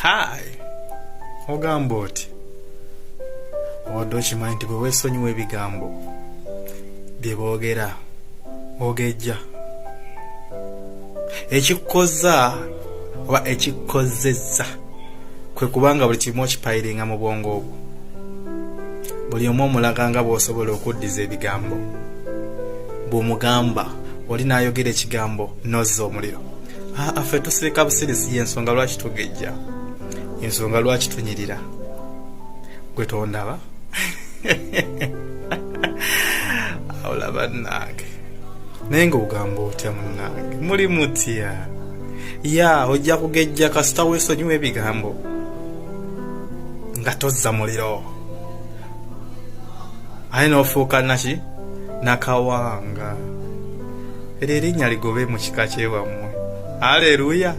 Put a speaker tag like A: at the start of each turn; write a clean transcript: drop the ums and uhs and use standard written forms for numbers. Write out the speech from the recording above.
A: Hi. Ogamba oti. Owadde okimanyi nti bwewesonyiwa ebigambo bye boogera ogejja. Ekikoza oba ekikozezza kwe kubanga buli kimu okipayiringa mu bwongo obwo. Buli omu omulaga nga bw'osobola okuddiza ebigambo. Bw'omugamba oli n'ayogera ekigambo nozza omuliro. Ffe tusirika busirisi y'ensonga lwaki tugejja. Ensonga lwaki tunyirira. Gwe tondaba? Olaba nange. Naye ng'ogamba otya munnange? Muli mutya? Ya, ojja kugejja kasita weesonyiwa ebigambo nga tozza muliro. Aye n'ofuuka naki? Nakawanga. Erinnya ligobe mu kika ky'ewammwe. Haleluya.